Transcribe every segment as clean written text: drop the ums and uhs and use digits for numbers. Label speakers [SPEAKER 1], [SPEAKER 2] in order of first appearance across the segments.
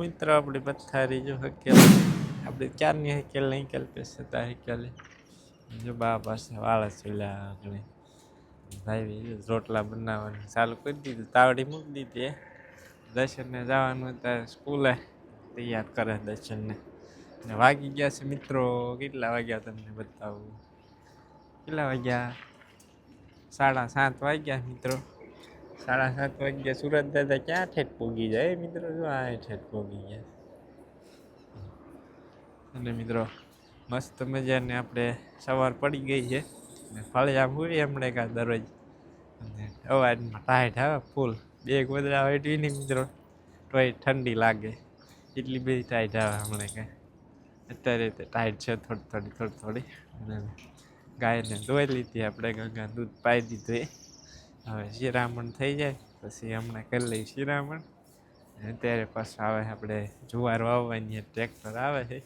[SPEAKER 1] મિત્રો આપણી પથારી જો હકેલ આપણે ક્યારની હકેલ નહીં કેલ પેસતા હકેલે જો બા પાસે વાળા ચૂલ્યા આગળ ભાઈ રોટલા બનાવવાનું ચાલુ કરી દીધું તાવડી મૂકી દીધી દર્શનને જવાનું ત્યારે સ્કૂલે તૈયાર કરે દર્શનને ને વાગી ગયા છે મિત્રો કેટલા વાગ્યા તમને બતાવું કેટલા વાગ્યા 7:30 વાગ્યા મિત્રો 7:30 વાગ્યા સુરત દાદા ક્યાં ઠેઠ પોગી જાય મિત્રો જો આ ઠેઠ પોગી ગયા અને મિત્રો મસ્ત મજાને આપણે સવાર પડી ગઈ છે ને ફળિયા મૂવી હમણાં કાં દરરોજ અને અવાજમાં ટાઈટ આવે ફૂલ બે ગોદડા વેઠવી નહીં મિત્રો તોય ઠંડી લાગે એટલી બધી ટાઈટ આવે હમણાં કાંઈ અત્યારે તો ટાઈટ છે થોડી અને ગાયને ધોઈ લીધી આપણે ગંગા દૂધ પાઈ દીધું હવે શિરામણ થઈ જાય પછી હમણાં કરી લઈએ શિરામણ અત્યારે પાછું આવે આપણે જુવાર વાવવાની ટ્રેક્ટર આવે છે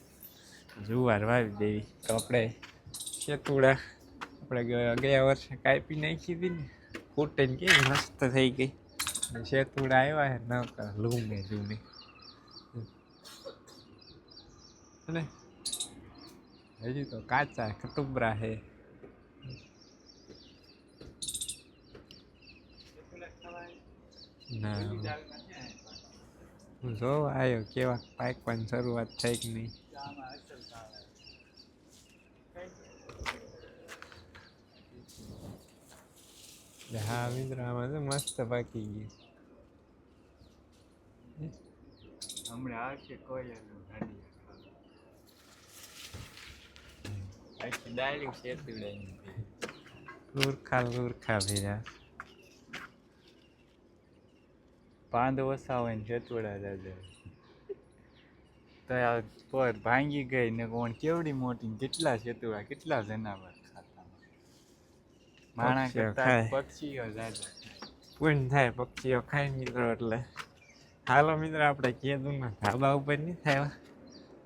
[SPEAKER 1] જુવાર વાવી દેવી તો આપણે શેતુડા આપણે ગયા વર્ષે કાપી નાખી હતી ને ફૂટીને કેવી મસ્ત થઈ ગઈ શેતુડા આવ્યા છે ન કર લૂમે જૂને અને હજી તો કાચા કટુંબરા છે ના હું જો આવ્યો કેવા પાકવાની શરૂઆત થઈ કે નહીં હા મિત્ર આમાં તો મસ્ત પાકી ગયું
[SPEAKER 2] હમણાં આવશે કોઈ આખી ડાયરી શેતુડાઈ
[SPEAKER 1] લુરખા ભેરા
[SPEAKER 2] પાંદ ઓછા હોય ને શેતુડા દાદા તો આ પર ભાંગી ગઈ ને કોણ કેવડી મોટી કેટલા શેતુડા કેટલા જનાવર ખાતામાં માણા કરતા પક્ષીઓ દાદા
[SPEAKER 1] પૂન થાય પક્ષીઓ ખાય મિત્રો એટલે હાલો મિત્રો આપણે કીધું ને ધાબા ઉપર નહીં થાય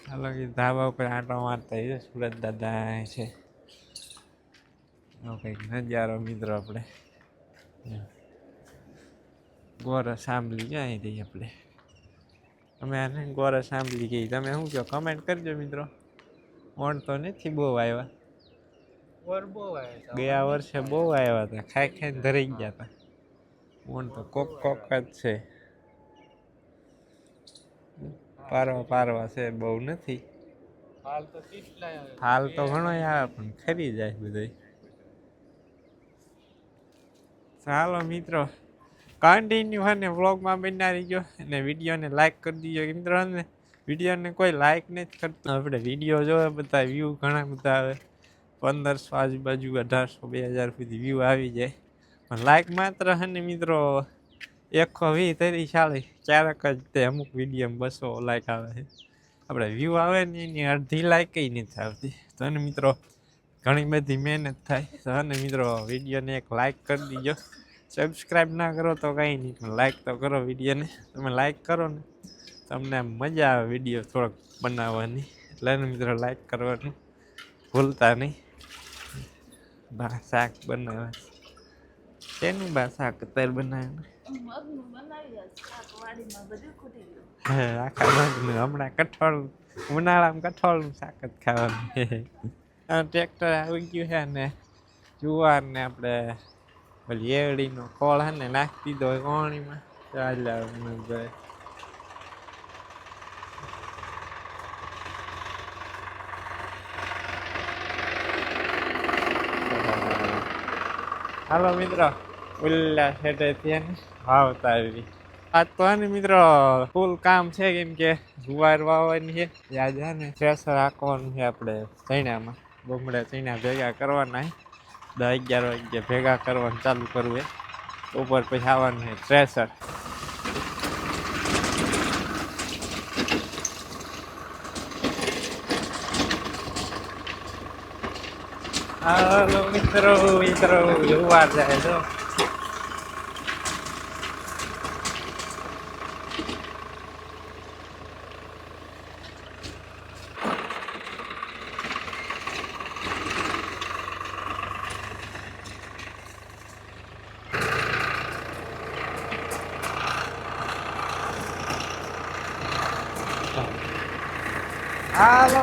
[SPEAKER 1] હાલો કે ધાબા ઉપર આંટો મારતા છે સુરત દાદા છે કંઈક નજારો મિત્રો આપણે ગોરસ સાંભળી જાય રહી આપણે અમે આને ગોરસ સાંભળી ગઈ તમે શું કહો કમેન્ટ કરજો મિત્રો ઓણ તો નથી બહુ આવ્યા ગયા વર્ષે બહુ આવ્યા હતા ખાઈને ધરી ગયા હતા ઓણ તો કોક જ છે પારવા છે બહુ નથી હાલ તો ઘણો આવે પણ ખરી જાય બધું ચાલો મિત્રો કન્ટિન્યુ અને વ્લોગમાં બનાવી ગયો અને વિડીયોને લાઈક કરી દીજો મિત્રો અને વિડીયોને કોઈ લાઈક નથી કરતું આપણે વિડીયો જોવે બધા વ્યૂ ઘણા બધા આવે 1500 આજુબાજુ 1800 2000 સુધી વ્યૂ આવી જાય પણ લાઈક માત્ર અને મિત્રો 120 30 ક્યારેક જ તે અમુક વિડીયોમાં 200 લાઈક આવે છે આપણે વ્યૂ આવે ને એની અડધી લાઈક નથી આવતી તો અને મિત્રો ઘણી બધી મહેનત થાય તો અને મિત્રો વિડીયોને એક લાઈક કરી દીજો સબસ્ક્રાઈબ ના કરો તો કંઈ નહીં પણ લાઈક તો કરો વિડીયોને તમે લાઈક કરો ને તમને મજા આવે વિડીયો થોડોક બનાવવાની એટલે મિત્રો લાઈક કરવાનું ભૂલતા નહીં શાક બનાવવા શેનું શાક અત્યારે બનાવ્યું હા આખા મગનું હમણાં કઠોળ ઉનાળામાં કઠોળનું શાક જ ખાવાનું ટ્રેક્ટર આવી ગયું છે ને જુવાર ને આપણે ઓલી એવડીનો ખોળ હે ને નાખી દીધો હોય કોણીમાં ચાલ્યા હાલો મિત્રો ઉલ્લા હેઠેથી વાવતા આવી આજ તો ને મિત્રો ફૂલ કામ છે કેમ કે જુવાર વાવવાની છે યાદ છે ને થ્રેસર હાંકવાનું છે આપણે ચણામાં બમડા ચણા ભેગા કરવાના 10-11 વાગ્યા ભેગા કરવાનું ચાલુ કરવું ઉપર પછી આવવાનું છે થ્રેસર હાલો મિત્રો જુવાર જાય તો હાલો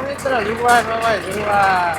[SPEAKER 1] મિત્ર જુવાર રવાય જુવાર.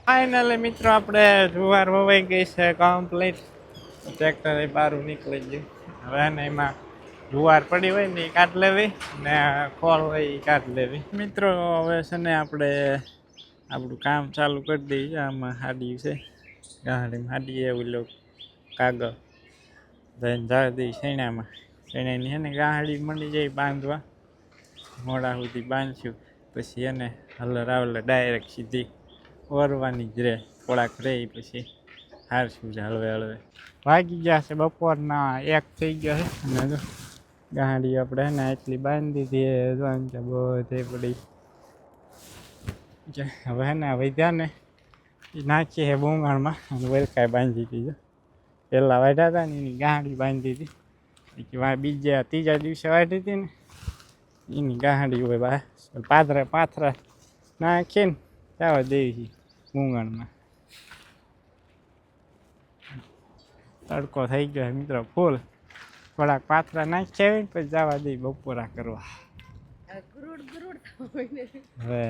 [SPEAKER 1] ફાઇનલી મિત્રો આપણે જુવાર વવાઈ ગઈ છે કમ્પ્લીટ. ટ્રેક્ટર એ બહાર નીકળી ગયું. હવે ને એમાં જુવાર પડી હોય ને એ કાઢ લેવી ને ખોળ હોય એ કાઢ લેવી. મિત્રો હવે છે ને આપણે આપણું કામ ચાલુ કરી દઈએ. આમાં હાડી છે, ગાડીમાં હાડી એવું લોકો કાગળ જઈને જવા દઈએ શેણામાં. શેણાની છે ને ગાડી મળી જાય બાંધવા, મોડા સુધી બાંધશું પછી એને હલર આવલે ડાયરેક્ટ સીધી ઓરવાની જ રહે. થોડાક રહે પછી હારશું છે હળવે હળવે. વાગી ગયા છે બપોરના 1 થઈ ગયો છે અને જો ગાડી આપણે ને એટલી બાંધી દીધી બધે પડી. હવે હે ને વધ્યા ને એ નાખીએ છે બુંગાણમાં અને વેલકાય બાંધી દીધી. પહેલાં વાઢ્યા હતા ને એની ગાડી બાંધી હતી. બીજા ત્રીજા દિવસે વાઢી હતી ને એની ગાડી હોય પાથરા નાખીને જવા દેવી છે બુંગાણમાં. તડકો થઈ ગયો મિત્રો ફૂલ. થોડાક પાથરા નાખી આવી પછી જવા દઈ બપોરા કરવા. હવે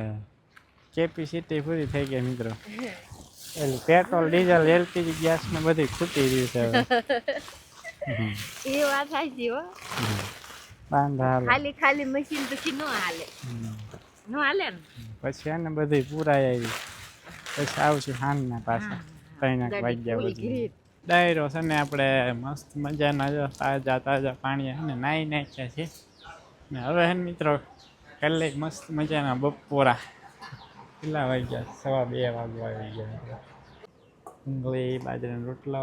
[SPEAKER 1] કેપેસિટી પૂરી થઈ ગઈ મિત્રો. એટલે પેટ્રોલ ડીઝલ એલપીજી ગેસ ને બધું ખૂટી રહ્યું છે હવે.
[SPEAKER 3] એ વાત સાચી હો.
[SPEAKER 1] બાંધા
[SPEAKER 3] ખાલી ખાલી મશીન પછી નો હાલે. નો હાલે ને
[SPEAKER 1] પછી એને બધી પૂરાઈ આવી. પછી આવશું હાનના પાછા 3 વાગ્યા પછી. ડાયરો છે ને આપણે મસ્ત મજાના જો તાજા પાણી છે ને નાહી નાખ્યા છે ને હવે હે મિત્રો કાલે મસ્ત મજાના બપોરા કેટલા વાગ્યા 2:15 વાગવા આવી ગયા. ડુંગળી બાજરાનો રોટલો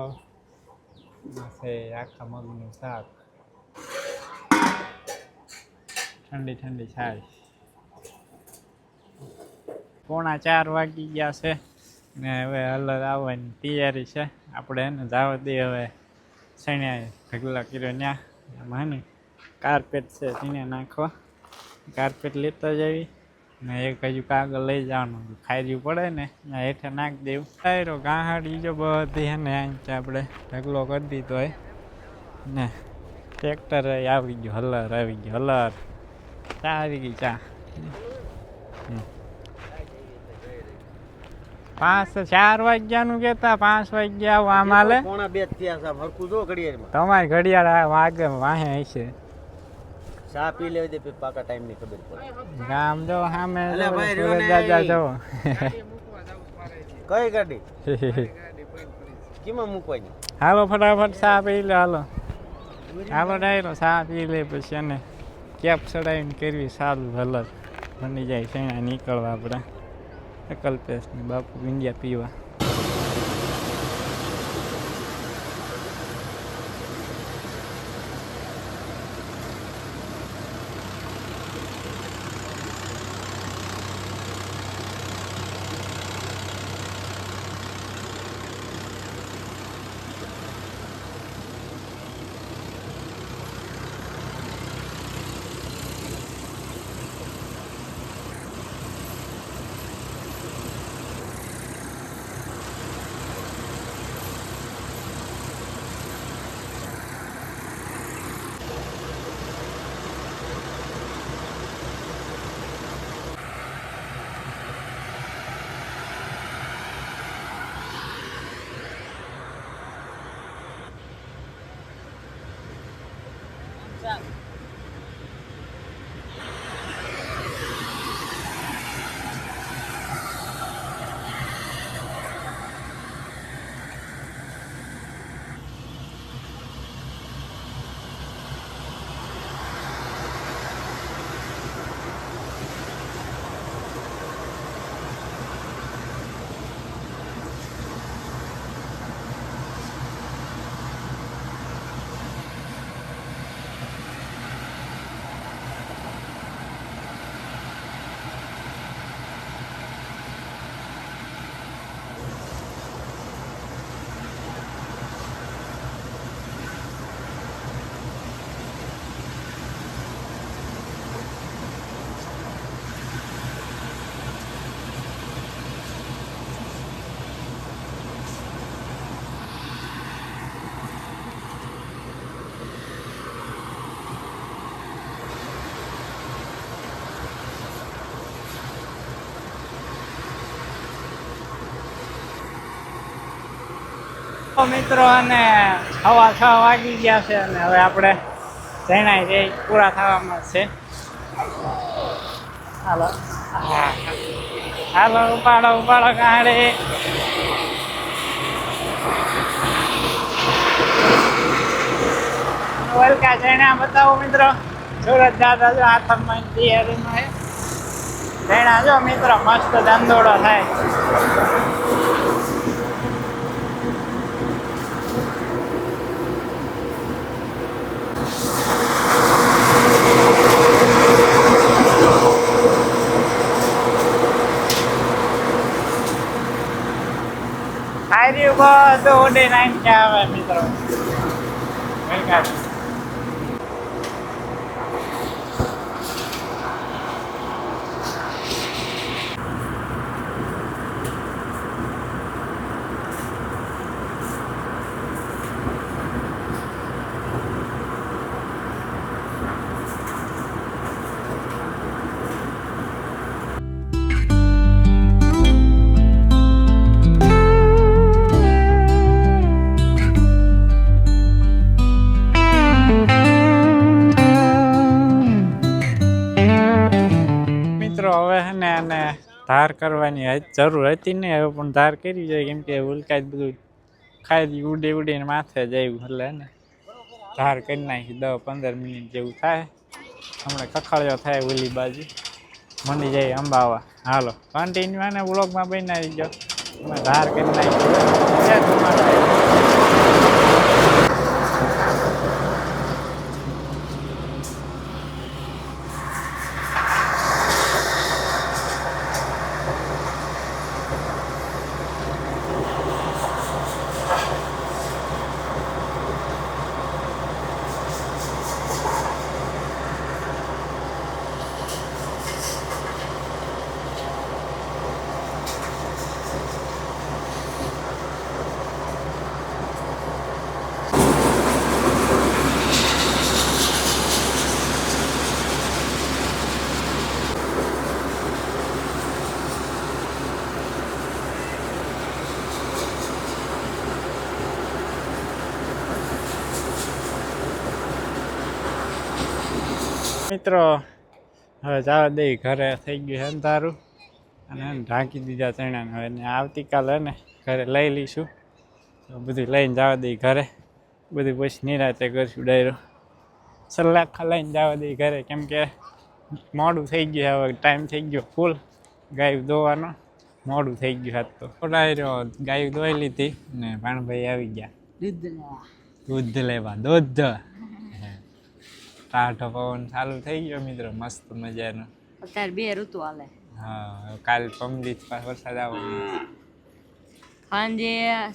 [SPEAKER 1] છે, આખા મગનું શાક, ઠંડી ઠંડી છાશ. 3:45 વાગી ગયા છે ને હવે હલર આવવાની તૈયારી છે. આપણે એને જવા દઈએ હવે શેણાએ ઢગલા કર્યો ત્યાં. એમાં ને કાર્પેટ છે તેને નાખવા. કાર્પેટ લેતા જવી ને એક હજુ કાગળ લઈ જવાનું ખાઈ પડે ને ત્યાં હેઠે નાખી દેવું. ડાયરો ગાહાડી જો બધી હે ને આપણે ઢગલો કરી દીધો હોય ને ટ્રેક્ટર આવી ગયું, હલર આવી ગયું. હલર ચા આવી ગઈ ચા. 4 વાગ્યાનું કેતા 5 વાગ્યા આવું આમ હાલે.
[SPEAKER 4] 1:45 થયા સાહેબ હરકું જો ઘડિયાળમાં.
[SPEAKER 1] તમારી ઘડિયાળ વાગે વાહે હશે.
[SPEAKER 4] ચા પી લેવી દે પછી પાકા ટાઈમ ની ખબર પડે.
[SPEAKER 1] ગામ જો સામે
[SPEAKER 4] અલે ભાઈ
[SPEAKER 1] સુરત
[SPEAKER 4] રોને
[SPEAKER 1] દાદા જો
[SPEAKER 4] કઈ ગાડી કેમાં મૂકવાની?
[SPEAKER 1] હાલો ફટાફટ ચા પી લે. હાલો હાલો ડાયરો ચા પી લે પછી એને કેપ ચડાવીને કરવી સારું. હલર બની જાય શેણા નીકળવા આપણે કલ્પેશ ને બાપુ વિંડિયા પીવા. મિત્રો, અને 6:15 વાગી ગયા છે અને હવે આપણે જણાય જે પૂરા થવામાં છે. હાલો હાલો, ઉપાડો ગાડી. વલકા જણા બતાવો મિત્રો. સુરત દાદા જો હાથમાં તૈયારીમાં જણા જો મિત્રો, મસ્ત ધંધોડો થાય. આર્યું બધું ઉડી નાખ્યા આવે મિત્રો. વેલકમ. હવે હે ને અને ધાર કરવાની જરૂર હતી ને, હવે પણ ધાર કરી જાય કેમ કે ઉલ્કા બધું ખાઈ ઉડીને માથે જાય એટલે ને ધાર કરી નાખી. 10-15 મિનિટ જેવું થાય. હમણાં કખળિયો થાય ઓલી બાજુ મંડી જાય અંબાવા. હાલો કન્ટિન્યુ આને વ્લોગમાં બનાવી ગયો. ધાર કરી નાખી. મિત્રો હવે જવા દઈ ઘરે, થઈ ગયું છે અંધારું અને ઢાંકી દીધા ચણાને. હવે ને આવતીકાલે ને ઘરે લઈ લઈશું. બધું લઈને જવા દઈ ઘરે. બધું પછી નિરાતે કરશું ડાયરો. સલાખા લઈને જવા દઈ ઘરે કેમ કે મોડું થઈ ગયું. હવે ટાઈમ થઈ ગયો ફૂલ ગાયું દોવાનો. મોડું થઈ ગયું હાથ તો ડાયરો. ગાયું દોઈ લીધી ને ભાણભાઈ આવી ગયા દૂધ લેવા. દૂધ ટાઢો પવન ચાલુ થઈ ગયો મિત્રો, મસ્ત મજાનો.
[SPEAKER 3] અત્યારે 2 ઋતુ હાલે.
[SPEAKER 1] હા, કાલ પમદી વરસાદ આવવાનો.
[SPEAKER 3] સાંજે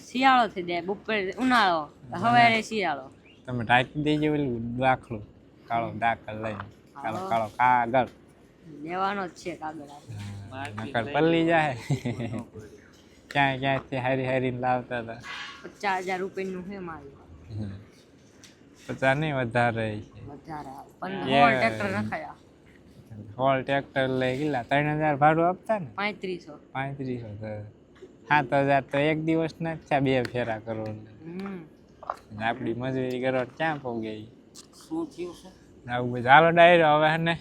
[SPEAKER 3] શિયાળો થઈ જાય, બપોરે ઉનાળો, સવારે શિયાળો.
[SPEAKER 1] તમે ઢાંકી દેજો પેલું દાખલું, કાળો દાખલ લઈને. કાળો કાગળ
[SPEAKER 3] લેવાનો જ છે કાગળ.
[SPEAKER 1] નકર પલ્લી જાય. ક્યાંયથી હારી લાવતા હતા.
[SPEAKER 3] 50,000 રૂપિયાનું છે મારું.
[SPEAKER 1] 50 નહીં વધારે છે.
[SPEAKER 3] વધારે 15 ટ્રેક્ટર નખાયા.
[SPEAKER 1] હોલ ટ્રેક્ટર લઈ ગયેલા 3,000 ભાડું આપતા ને.
[SPEAKER 3] 3500
[SPEAKER 1] 7,000 તો એક દિવસ ના જ થયા 2 ફેરા કરો. આપડી મજૂરી કરો ક્યાં પહોંચે.
[SPEAKER 3] શું થયું છે
[SPEAKER 1] આવું બધું. હાલો ડાયરો હવે ને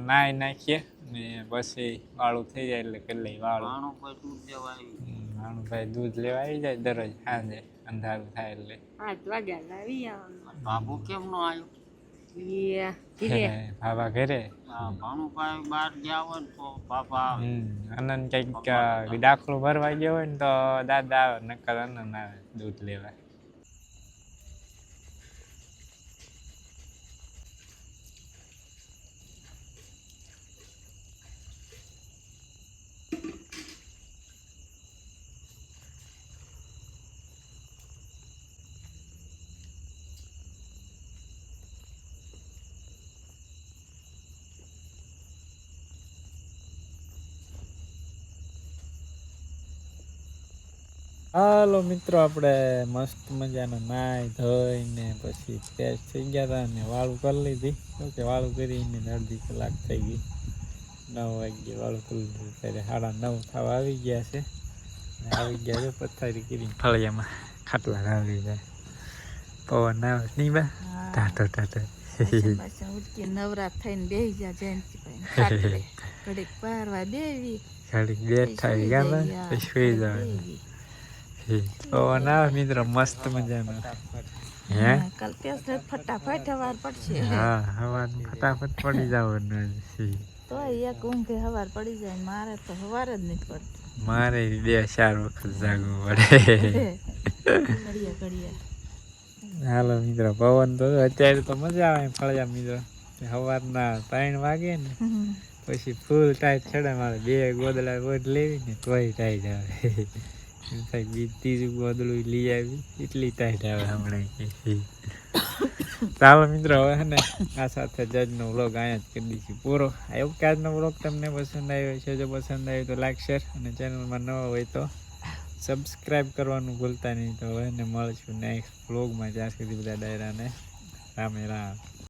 [SPEAKER 1] નાઈ નાખીએ ને પછી વાળું થઈ જાય એટલે કરી લઈ વાળું. ભાઈ દૂધ લેવા આવી જાય દરરોજ સાંજે અંધારું થાય એટલે.
[SPEAKER 3] 8 વાગ્યા આવી જવાનું.
[SPEAKER 4] બાબુ કેમ નો આવ્યો?
[SPEAKER 1] બાબા ઘરે.
[SPEAKER 4] ભાણુભાઈ બહાર ગયા હોય ને તો બાપા
[SPEAKER 1] અનંત કઈક દાખલો ભરવા ગયો હોય ને તો દાદા આવે, નકર અનંત આવે દૂધ લેવા. હાલો મિત્રો, આપણે મસ્ત મજાનો નાઈ ધોઈને પછી ફ્રેશ થઈ ગયા હતા અને વાળું કરી લીધી. ઓકે, વાળું કરીને અડધી કલાક થઈ ગઈ. 9 વાગ્યે વાળું કરી લીધું. ત્યારે 9:30 થવા આવી ગયા છે. આવી ગયા છે પથારી કરીને ફળિયામાં. ખાટલા લાવી જાય પવન આવે નહીં બા ટાટો ટાટો
[SPEAKER 5] પાછા ઉઠકી નવરાત થઈને બેહી જા જયંતિભાઈ ખાટલે ઘડીક પારવા દેવી
[SPEAKER 1] ઘડીક બેઠા ગામા પછી સુઈ જવાનું પવન આવે મિત્રો મસ્ત મજાનો હે
[SPEAKER 5] કાલ પેસ ફટાફટ હવાર પડશે
[SPEAKER 1] હા હવાર ફટાફટ પડી જવાનું
[SPEAKER 5] તો એક ઊંઘે હવાર પડી જાય મારે તો હવાર જ નથી પડતી
[SPEAKER 1] મારે 2-4 વખત જાગવું પડે
[SPEAKER 5] ઘડિયા ઘડિયા
[SPEAKER 1] હાલો મિત્રો પવન તો અત્યારે તો મજા આવે ફળિયા મિત્રો સવારના 3 વાગે ને પછી ફૂલ ટાઈટ ચડે મારે 2 ગોદડા ઓઢ લેવી ને તોય ટાઈટ આવે એમ થાય ત્રીજું ગોદડું લઈ આવી એટલી ટાઈટ આવે હમણાં ચાલો મિત્રો હવે હે ને આ સાથે જ આજનો વ્લોગ અહીંયા જ કરી દઈશું પૂરો એવું કે આજનો વ્લોગ તમને પસંદ આવ્યો છે જો પસંદ આવ્યો તો લાઈક શેર અને ચેનલમાં નવા હોય તો સબસ્ક્રાઈબ કરવાનું ભૂલતા નહીં તો હવે ને મળશું નેક્સ્ટ વ્લોગમાં ત્યાં સુધી બધા ડાયરાને રામે રામ